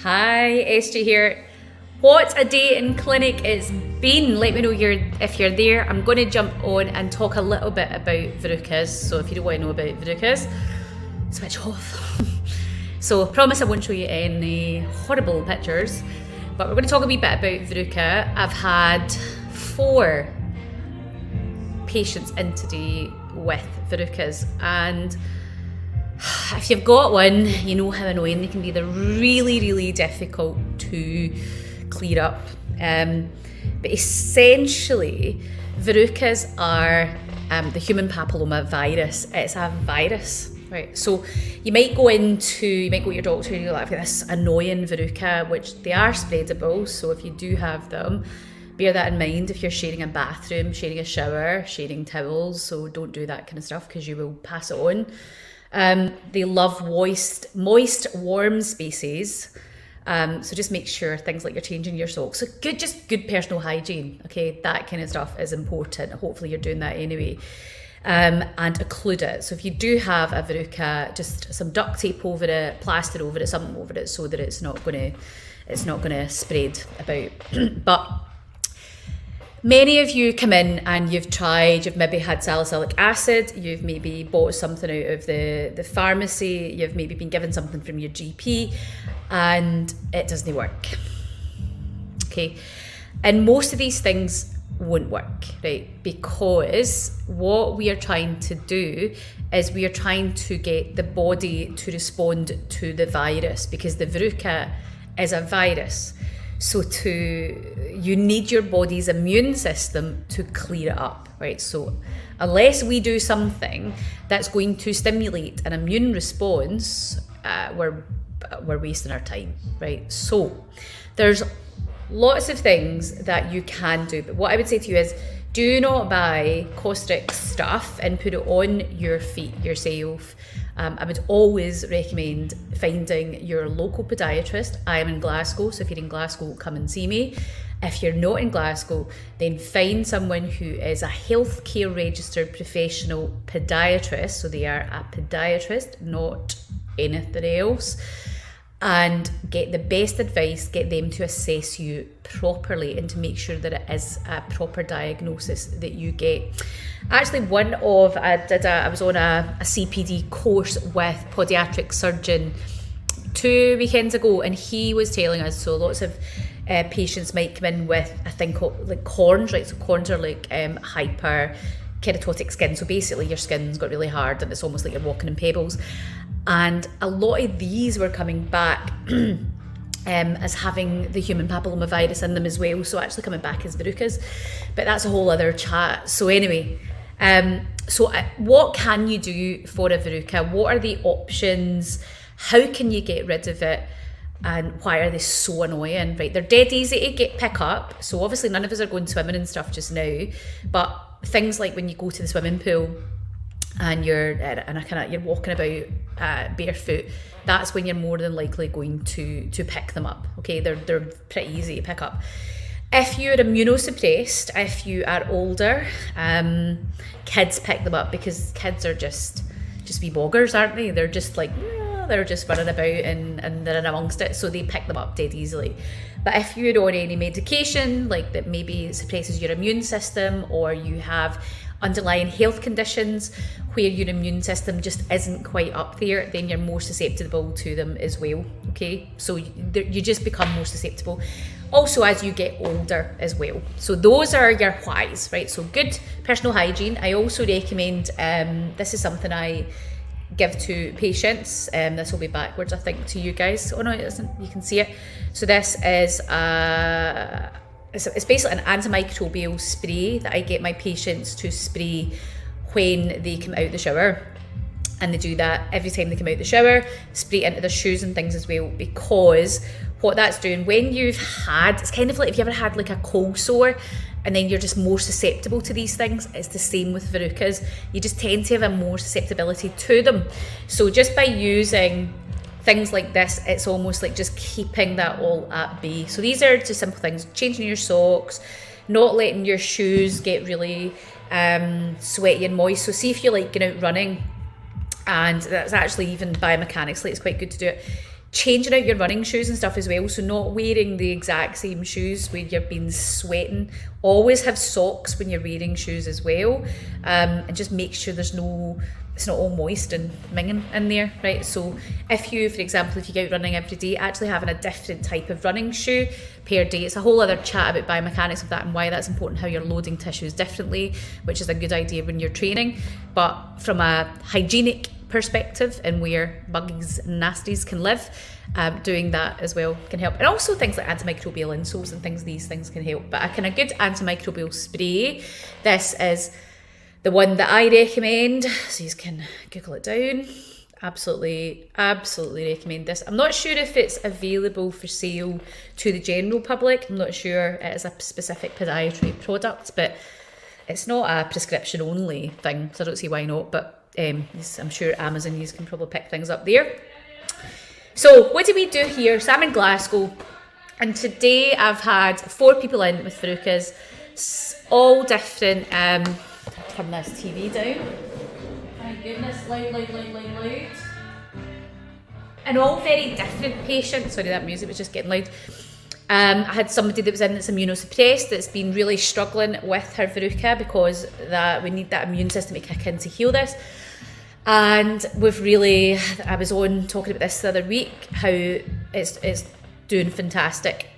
Hi, SJ here. What a day in clinic it's been. Let me know if you're there. I'm going to jump on and talk a little bit about verrucas. So if you don't want to know about verrucas, switch off. So I promise I won't show you any horrible pictures, but we're going to talk a wee bit about verruca. I've had 4 patients in today with verrucas, and if you've got one, you know how annoying they can be. They're really, really difficult to clear up. But essentially, verrucas are the human papilloma virus. It's a virus, right? So you might go to your doctor and you're like, I've got this annoying verruca, which they are spreadable. So if you do have them, bear that in mind if you're sharing a bathroom, sharing a shower, sharing towels. So don't do that kind of stuff because you will pass it on. They love moist, warm spaces. So just make sure things like you're changing your socks. So good personal hygiene. Okay, that kind of stuff is important. Hopefully you're doing that anyway. And occlude it. So if you do have a verruca, just some duct tape over it, plaster over it, something over it, so that it's not gonna spread about. But many of you come in and you've maybe had salicylic acid, you've maybe bought something out of the pharmacy, you've maybe been given something from your GP, and it doesn't work. Okay, and most of these things won't work, right? Because what we are trying to do is we are trying to get the body to respond to the virus, because the verruca is a virus. So you need your body's immune system to clear it up, right? So unless we do something that's going to stimulate an immune response, we're wasting our time, right? So there's lots of things that you can do, but what I would say to you is, do not buy caustic stuff and put it on your feet yourself. I would always recommend finding your local podiatrist. I am in Glasgow, so if you're in Glasgow, come and see me. If you're not in Glasgow, then find someone who is a healthcare registered professional podiatrist. So they are a podiatrist, not anything else. And get the best advice, get them to assess you properly and to make sure that it is a proper diagnosis that you get. Actually, I was on a CPD course with podiatric surgeon 2 weekends ago, and he was telling us, so lots of patients might come in with a thing called like corns, right? So corns are like hyper keratotic skin. So basically your skin's got really hard and it's almost like you're walking in pebbles. And a lot of these were coming back as having the human papilloma virus in them as well. So actually coming back as verrucas, but that's a whole other chat. So anyway, what can you do for a verruca? What are the options? How can you get rid of it? And why are they so annoying, right? They're dead easy to pick up. So obviously none of us are going swimming and stuff just now, but things like when you go to the swimming pool and you're walking about barefoot, that's when you're more than likely going to pick them up. Okay, they're pretty easy to pick up. If you're immunosuppressed, if you are older, kids pick them up, because kids are just wee boggers, aren't they? They're just like, they're just running about and they're in amongst it, so they pick them up dead easily. But if you're on any medication like that maybe suppresses your immune system, or you have underlying health conditions where your immune system just isn't quite up there, then you're more susceptible to them as well. Okay, so you just become more susceptible also as you get older as well. So those are your whys, right? So good personal hygiene. I also recommend, this is something I give to patients, this will be backwards I think to you guys. Oh no, it isn't, you can see it. So this is it's basically an antimicrobial spray that I get my patients to spray when they come out the shower. And they do that every time they come out the shower, spray it into their shoes and things as well, because what that's doing, when it's kind of like if you ever had like a cold sore and then you're just more susceptible to these things, it's the same with verrucas. You just tend to have a more susceptibility to them. So just by using things like this, it's almost like just keeping that all at bay. So these are just simple things: changing your socks, not letting your shoes get really sweaty and moist. So see if you're like going out running, and that's actually even biomechanically it's quite good to do it. changing out your running shoes and stuff as well, so not wearing the exact same shoes when you've been sweating. Always have socks when you're wearing shoes as well, and just make sure it's not all moist and minging in there, right? So if you, for example, if you go out running every day, actually having a different type of running shoe per day, it's a whole other chat about biomechanics of that and why that's important, how you're loading tissues differently, which is a good idea when you're training. But from a hygienic perspective and where bugs and nasties can live, doing that as well can help. And also things like antimicrobial insoles and things, these things can help. But a kind of good antimicrobial spray, this is the one that I recommend, so you can Google it down. Absolutely recommend this. I'm not sure if it's available for sale to the general public. I'm not sure it is a specific podiatry product, but it's not a prescription only thing, so I don't see why not. But I'm sure Amazon, you can probably pick things up there. So what do we do here? So I'm in Glasgow, and today I've had 4 people in with Verrucas, all different. Turn this TV down. My goodness, loud. And all very different patients. Sorry, that music was just getting loud. I had somebody that was in that's immunosuppressed, that's been really struggling with her Verruca because we need that immune system to kick in to heal this. And I was on talking about this the other week, how it's doing fantastic.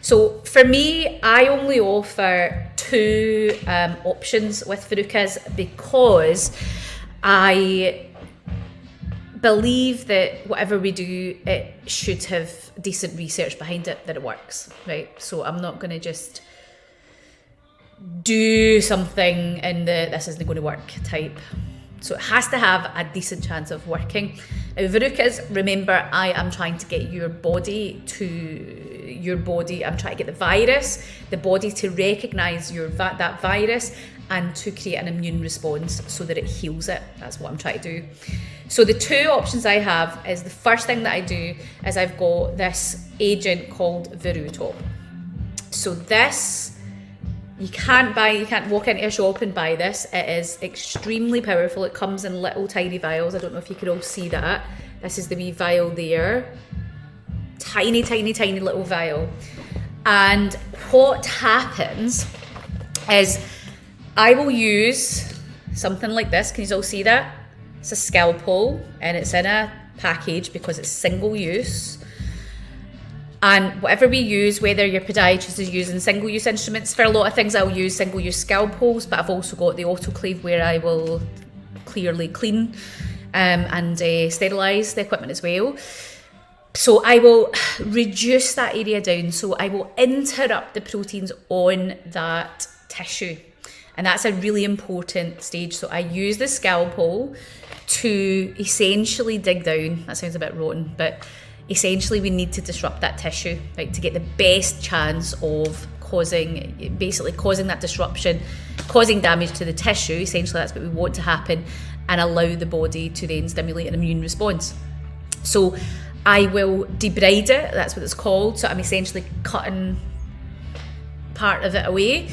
So for me, I only offer 2 options with Verrucas because I believe that whatever we do, it should have decent research behind it that it works, right? So I'm not going to just do something in this isn't going to work type. So it has to have a decent chance of working. Now, Verrucas, remember, I am trying to get your body, I'm trying to get the body to recognise that virus and to create an immune response so that it heals it. That's what I'm trying to do. So the 2 options I have is, the first thing that I do is I've got this agent called Verruca. So this, you can't walk into a shop and buy this. It is extremely powerful. It comes in little tiny vials. I don't know if you can all see that. This is the wee vial there. Tiny little vial. And what happens is I will use something like this. Can you all see that? It's a scalpel and it's in a package because it's single use. And whatever we use, whether your podiatrist is using single-use instruments, for a lot of things I'll use single-use scalpels, but I've also got the autoclave where I will clearly clean and sterilise the equipment as well. So I will reduce that area down, so I will interrupt the proteins on that tissue. And that's a really important stage. So I use the scalpel to essentially dig down. That sounds a bit rotten, but essentially we need to disrupt that tissue, right, to get the best chance of causing that disruption, causing damage to the tissue. Essentially that's what we want to happen, and allow the body to then stimulate an immune response. So I will debride it, that's what it's called. So I'm essentially cutting part of it away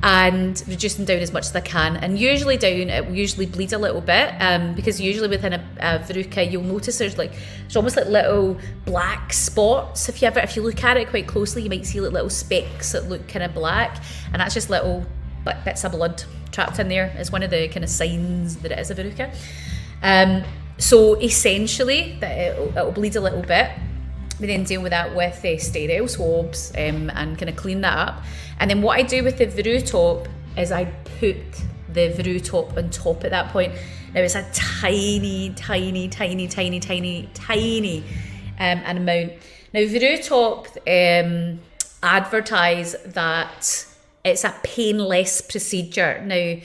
and reducing down as much as I can. And usually it will usually bleed a little bit, because usually within a Verruca you'll notice there's almost like little black spots. If you look at it quite closely, you might see little specks that look kind of black, and that's just little bits of blood trapped in there. It's one of the kind of signs that it is a Verruca. So essentially that it'll bleed a little bit. We then deal with that with sterile swabs and kind of clean that up. And then what I do with the Verruca is I put the Verruca on top at that point. Now it's a tiny amount. Now Verruca advertise that it's a painless procedure. Now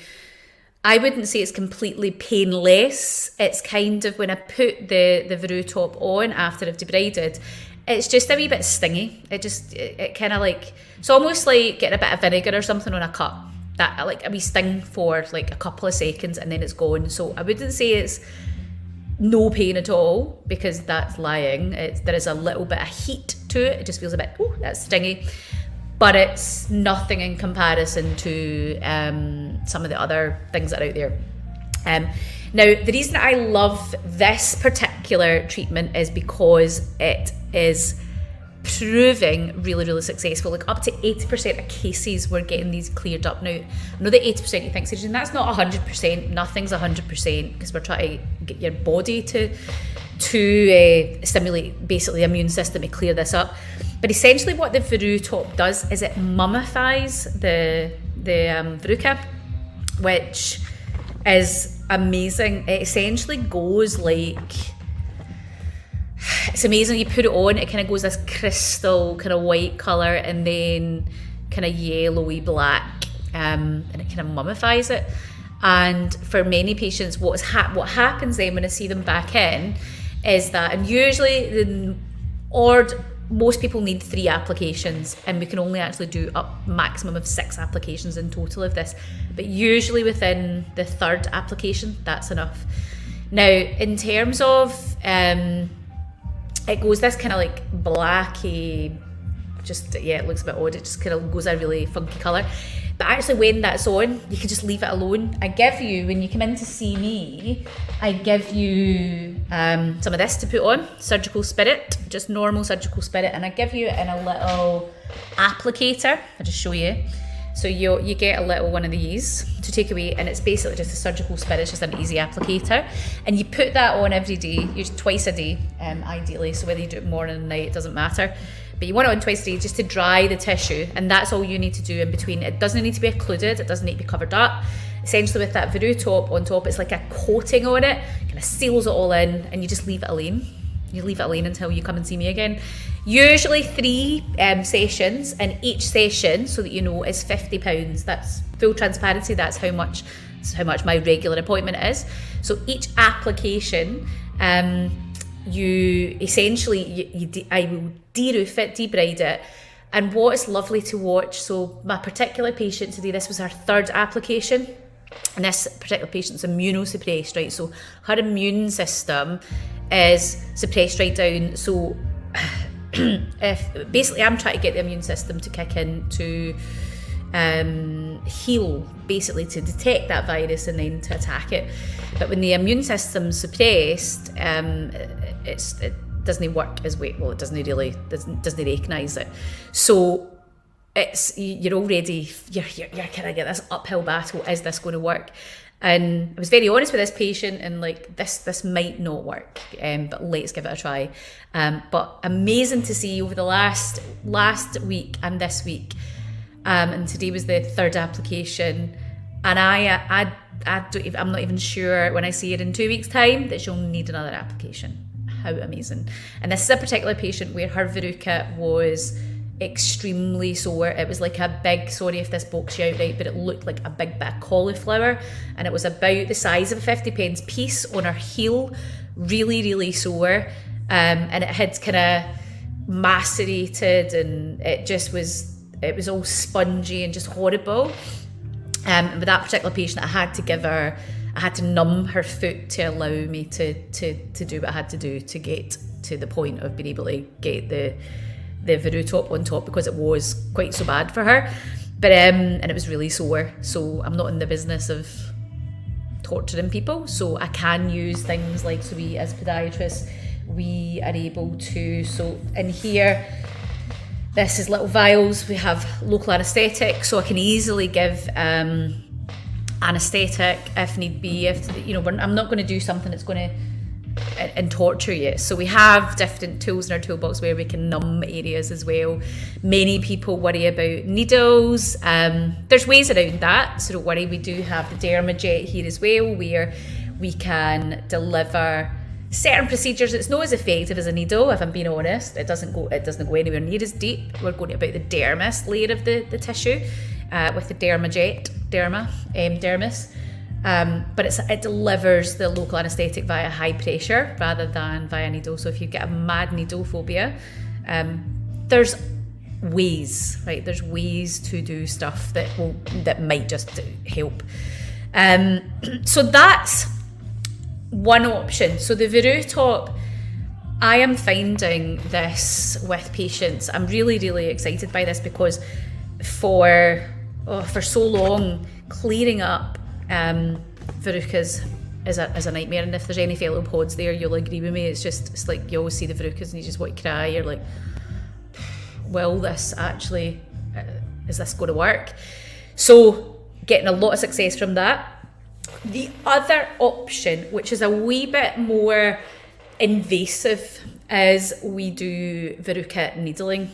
I wouldn't say it's completely painless. It's kind of, when I put the Verruca on after I've debrided, it's just a wee bit stingy. It kind of it's almost like getting a bit of vinegar or something on a cut. That like a wee sting for like a couple of seconds and then it's gone. So I wouldn't say it's no pain at all, because that's lying. There is a little bit of heat to it. It just feels a bit, that's stingy. But it's nothing in comparison to some of the other things that are out there. Now, the reason I love this particular treatment is because it is proving really, really successful. Like up to 80% of cases we're getting these cleared up. Now, I know that 80% you think, Sarah, that's not 100%. Nothing's 100% because we're trying to get your body to stimulate basically the immune system to clear this up. But essentially what the Verruca does is it mummifies the Verruca, which is amazing. It essentially goes like, it's amazing. You put it on, it kind of goes this crystal kind of white colour and then kind of yellowy black, and it kind of mummifies it. And for many patients, what happens then when I see them back in is that, and usually most people need 3 applications, and we can only actually do up maximum of 6 applications in total of this, but usually within the 3rd application that's enough. Now in terms of it goes this kind of like blacky, it looks a bit odd, it just kind of goes a really funky colour. But actually when that's on, you can just leave it alone. I give you, when you come in to see me, I give you some of this to put on, Surgical Spirit, just normal Surgical Spirit, and I give you it in a little applicator. I'll just show you. So you get a little one of these to take away, and it's basically just a Surgical Spirit, it's just an easy applicator. And you put that on every day, usually twice a day, ideally, so whether you do it morning and night, it doesn't matter. But you want it on twice a day just to dry the tissue, and that's all you need to do in between. It doesn't need to be occluded, it doesn't need to be covered up. Essentially with that Verruca on top, it's like a coating on it, kind of seals it all in, and you just leave it alone. You leave it alone until you come and see me again. Usually 3 sessions, and each session, so that you know, is £50. That's full transparency, that's how much my regular appointment is. So each application, you essentially, I will de-roof it, debride it. And what is lovely to watch, so my particular patient today, this was her 3rd application, and this particular patient's immunosuppressed, right? So her immune system is suppressed right down. So if basically I'm trying to get the immune system to kick in to heal, basically to detect that virus and then to attack it. But when the immune system's suppressed, it doesn't work as well. It doesn't recognise it. So you're already kind of get this uphill battle. Is this going to work? And I was very honest with this patient, and like this might not work, but let's give it a try. But amazing to see over the last week and this week, and today was the 3rd application, and I'm not even sure when I see it in 2 weeks' time that she'll need another application. How amazing! And this is a particular patient where her Verruca was extremely sore. It was like a big, sorry if this box you out right, but it looked like a big bit of cauliflower, and it was about the size of a 50p piece on her heel, really, really sore, and it had kind of macerated, and it was all spongy and just horrible. And with that particular patient, I had to numb her foot to allow me to do what I had to do to get to the point of being able to get the Verruca on top, because it was quite so bad for her. But and it was really sore. So I'm not in the business of torturing people. So I can use things like, so we as podiatrists, we are able to, so in here, this is little vials. We have local anaesthetic, so I can easily give anaesthetic if need be. If I'm not going to do something that's going to and torture you. So we have different tools in our toolbox where we can numb areas as well. Many people worry about needles. There's ways around that, so don't worry. We do have the Dermajet here as well, where we can deliver certain procedures. It's not as effective as a needle, if I'm being honest. It doesn't go anywhere near as deep. We're going about the dermis layer of the tissue with the Dermajet, dermis. But it delivers the local anaesthetic via high pressure rather than via needle. So if you get a mad needle phobia, there's ways, right? There's ways to do stuff that might just help. So that's one option. So the Verruca, I am finding this with patients. I'm really, really excited by this, because for so long, clearing up verrucas is a nightmare, and if there's any fellow pods there, you'll agree with me. It's like you always see the verrucas and you just want to cry. You're like, will this actually, is this going to work? So getting a lot of success from that. The other option, which is a wee bit more invasive, is we do verruca needling.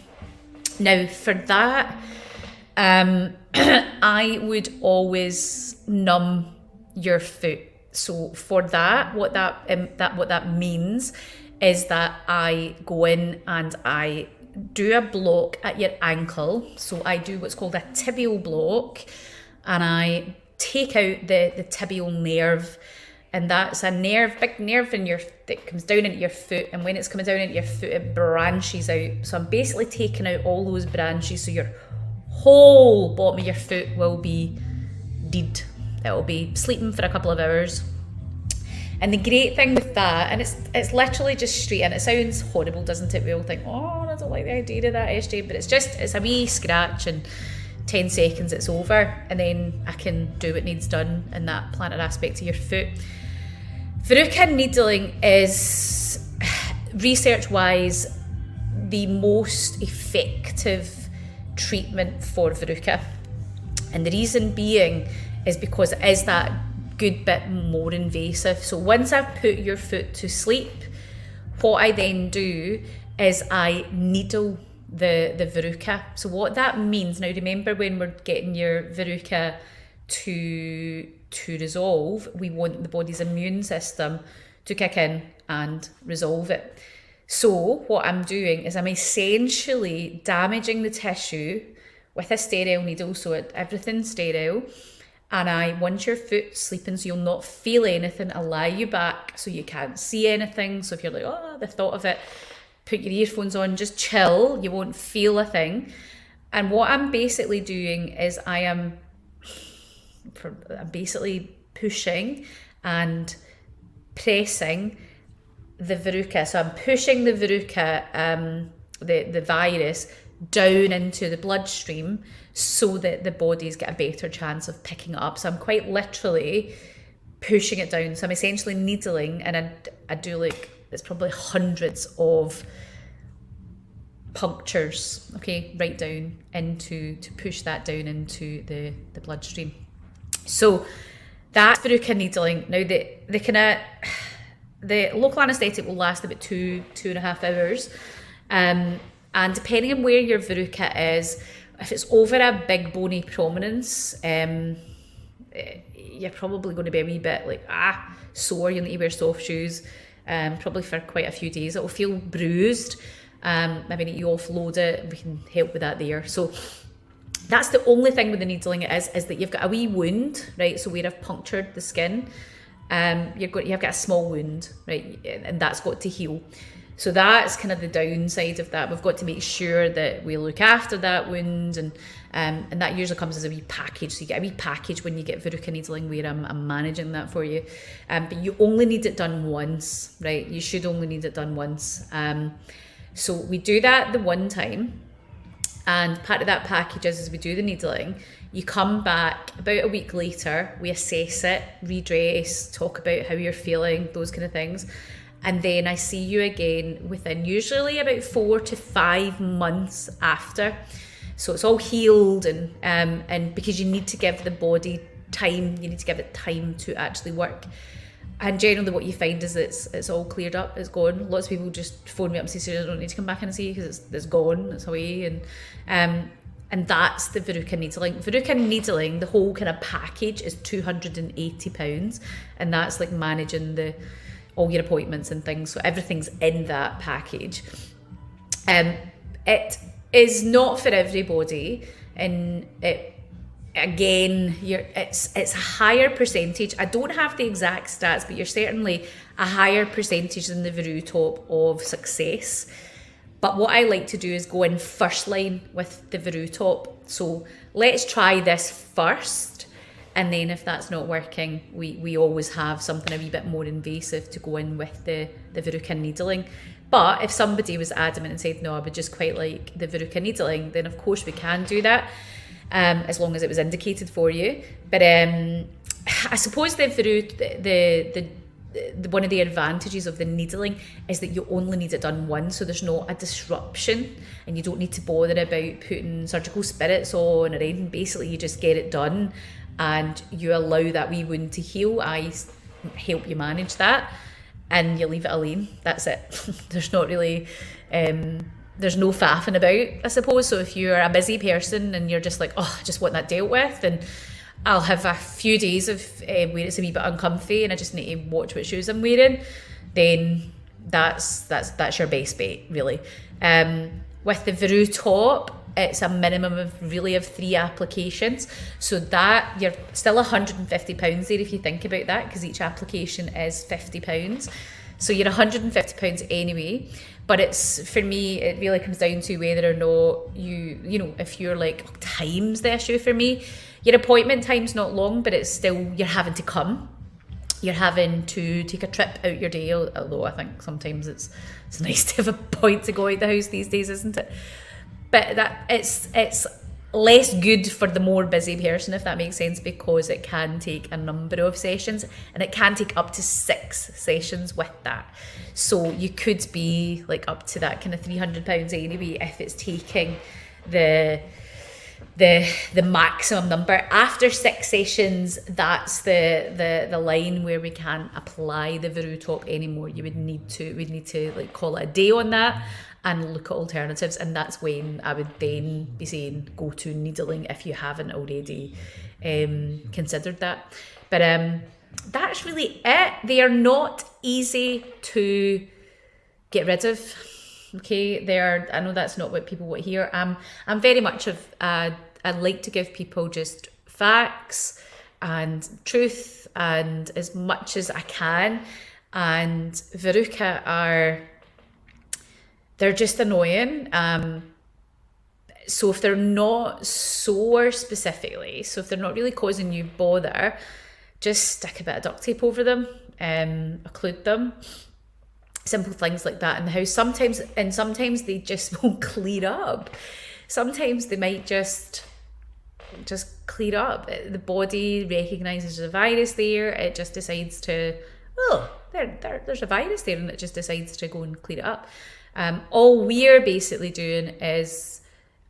Now for that, I would always numb your foot. So for that, what that means is that I go in and I do a block at your ankle. So I do what's called a tibial block, and I take out the tibial nerve, and that's a nerve, big nerve that comes down into your foot, and when it's coming down into your foot, it branches out. So I'm basically taking out all those branches, so your whole bottom of your foot will be dead. It will be sleeping for a couple of hours. And the great thing with that, and it's literally just straight in. It sounds horrible, doesn't it? We all think, oh, I don't like the idea of that, SJ, but it's a wee scratch, and 10 seconds it's over, and then I can do what needs done in that plantar aspect of your foot. Verruca needling is, research-wise, the most effective treatment for verruca. And the reason being is because it is that good bit more invasive. So once I've put your foot to sleep, what I then do is I needle the verruca. So what that means, now remember when we're getting your verruca to resolve, we want the body's immune system to kick in and resolve it. So what I'm doing is I'm essentially damaging the tissue with a sterile needle, so everything's sterile. And once your foot's sleeping, so you'll not feel anything, I lie you back so you can't see anything. So if you're like, oh, the thought of it, put your earphones on, just chill, you won't feel a thing. And what I'm basically doing is I'm basically pushing and pressing the verruca. So I'm pushing the verruca, the virus, down into the bloodstream so that the body's got a better chance of picking it up. So I'm quite literally pushing it down. So I'm essentially needling, and I do like, it's probably hundreds of punctures, okay, right down to push that down into the bloodstream. So that's verruca needling. Now the local anaesthetic will last about 2.5 hours. And depending on where your verruca is, if it's over a big bony prominence, you're probably going to be a wee bit like sore. You'll need to wear soft shoes, probably for quite a few days. It will feel bruised. Maybe need you offload it. We can help with that there. So that's the only thing with the needling is that you've got a wee wound, right? So where I've punctured the skin, you've got a small wound, right? And that's got to heal. So that's kind of the downside of that. We've got to make sure that we look after that wound, and that usually comes as a wee package. So you get a wee package when you get verruca needling where I'm managing that for you. But you only need it done once, right? You should only need it done once. So we do that the one time, and part of that package is we do the needling. You come back about a week later, we assess it, redress, talk about how you're feeling, those kind of things. And then I see you again within usually about 4 to 5 months after. So it's all healed, and because you need to give the body time, you need to give it time to actually work. And generally what you find is it's all cleared up, it's gone. Lots of people just phone me up and say, I don't need to come back and see you because it's gone, it's away. And that's the verruca needling. Verruca needling, the whole kind of package is £280, and that's like managing all your appointments and things, so everything's in that package. It is not for everybody, and it's a higher percentage. I don't have the exact stats, but you're certainly a higher percentage than the Verruca of success. But what I like to do is go in first line with the Verruca. So let's try this first, and then if that's not working, we always have something a wee bit more invasive to go in with the Verruca needling. But if somebody was adamant and said, no, I would just quite like the Verruca needling, then of course we can do that, as long as it was indicated for you. But I suppose the one of the advantages of the needling is that you only need it done once, so there's not a disruption, and you don't need to bother about putting surgical spirits on or anything. Basically, you just get it done, and you allow that wee wound to heal. I help you manage that, and you leave it alone. That's it. There's not really. There's no faffing about, I suppose. So if you're a busy person and you're just like, oh, I just want that dealt with, and I'll have a few days of where it's a wee bit uncomfy and I just need to watch what shoes I'm wearing, then that's your base bet, really. With the Veru top, it's a minimum of 3 applications, so that you're still £150 there if you think about that, because each application is £50, so you're £150 anyway. But it's, for me, it really comes down to whether or not you know, if you're like, time's the issue for me. Your appointment time's not long, but it's still, you're having to come. You're having to take a trip out your day, although I think sometimes it's nice to have a point to go out the house these days, isn't it? But that it's less good for the more busy person, if that makes sense, because it can take a number of sessions, and it can take up to 6 sessions with that. So you could be like up to that kind of £300 anyway if it's taking the maximum number. After 6 sessions, that's the line where we can't apply the Veru top anymore. We'd need to like call it a day on that and look at alternatives, and that's when I would then be saying go to needling if you haven't already considered that. But that's really it. They are not easy to get rid of. Okay, I know that's not what people want to hear. I'm very much of I like to give people just facts and truth, and as much as I can. And Verruca they're just annoying. So if they're not sore specifically, so if they're not really causing you bother, just stick a bit of duct tape over them, occlude them. Simple things like that in the house. Sometimes they just won't clear up. Sometimes they might just clear up. The body recognises there's a virus there. It just decides to, there's a virus there, and it just decides to go and clear it up. All we're basically doing is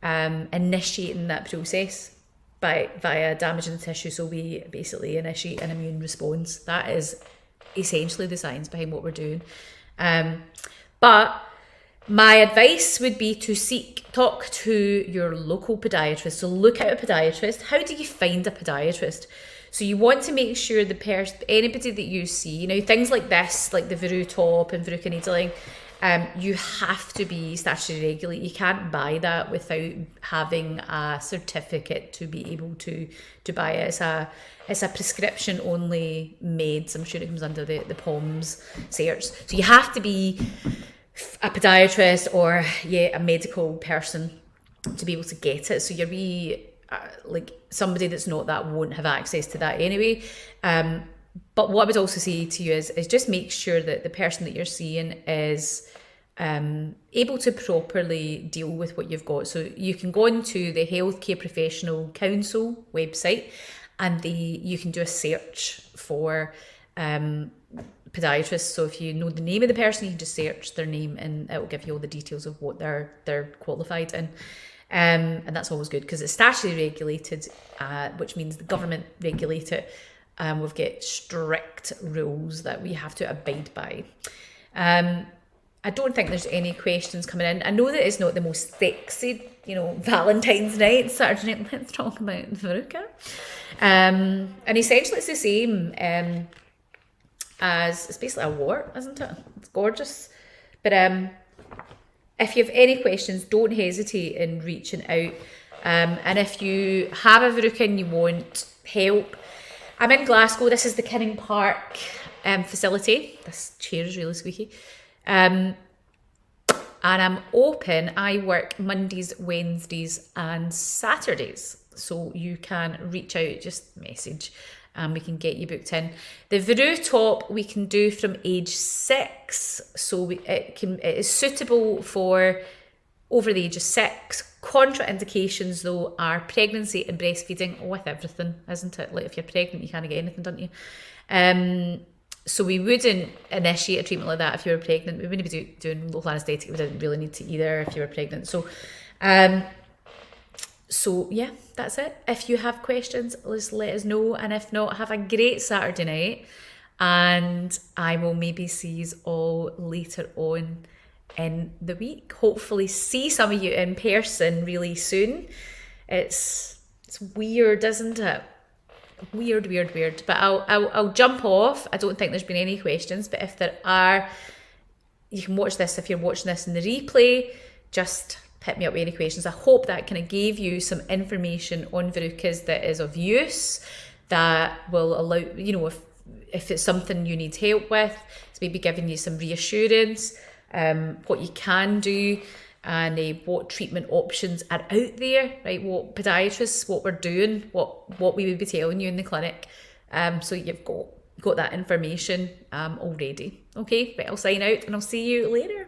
initiating that process via damaging the tissue. So we basically initiate an immune response. That is essentially the science behind what we're doing. But my advice would be to talk to your local podiatrist. So look at a podiatrist. How do you find a podiatrist? So you want to make sure anybody that you see, things like this, like the Veru top and Verruca needling, you have to be statutorily regulated. You can't buy that without having a certificate to be able to buy it. It's a prescription only meds. I'm sure it comes under the POMS search. So you have to be a podiatrist or a medical person to be able to get it. So you're like somebody that's not that won't have access to that anyway. But what I would also say to you is just make sure that the person that you're seeing is able to properly deal with what you've got. So you can go into the Healthcare Professional Council website, and you can do a search for podiatrists. So if you know the name of the person, you can just search their name, and it will give you all the details of what they're qualified in. And that's always good because it's statutorily regulated, which means the government regulate it. We've got strict rules that we have to abide by. I don't think there's any questions coming in. I know that it's not the most sexy, Valentine's night, Saturday night. Let's talk about Verruca. And essentially it's the same as, it's basically a wart, isn't it? It's gorgeous. But if you have any questions, don't hesitate in reaching out. And if you have a Verruca and you want help, I'm in Glasgow. This is the Kinning Park facility. This chair is really squeaky. And I'm open. I work Mondays, Wednesdays and Saturdays. So you can reach out, just message, and we can get you booked in. The Veru top we can do from age 6. So it is suitable for over the age of 6, Contraindications though are pregnancy and breastfeeding, with everything, isn't it? Like if you're pregnant, you can't get anything, don't you? So we wouldn't initiate a treatment like that if you were pregnant. We wouldn't be doing local anaesthetic. We didn't really need to either if you were pregnant. So yeah, that's it. If you have questions, just let us know. And if not, have a great Saturday night. And I will maybe see you all later on in the week. Hopefully see some of you in person really soon. It's weird, isn't it? Weird. But I'll jump off. I don't think there's been any questions, but if there are, you can watch this. If you're watching this in the replay, just hit me up with any questions. I hope that kind of gave you some information on verrucas that is of use, that will allow, if it's something you need help with, it's maybe giving you some reassurance, what you can do, and what treatment options are out there, right? What podiatrists, what we're doing, what we would be telling you in the clinic. So you've got that information already. Okay, right, I'll sign out and I'll see you later.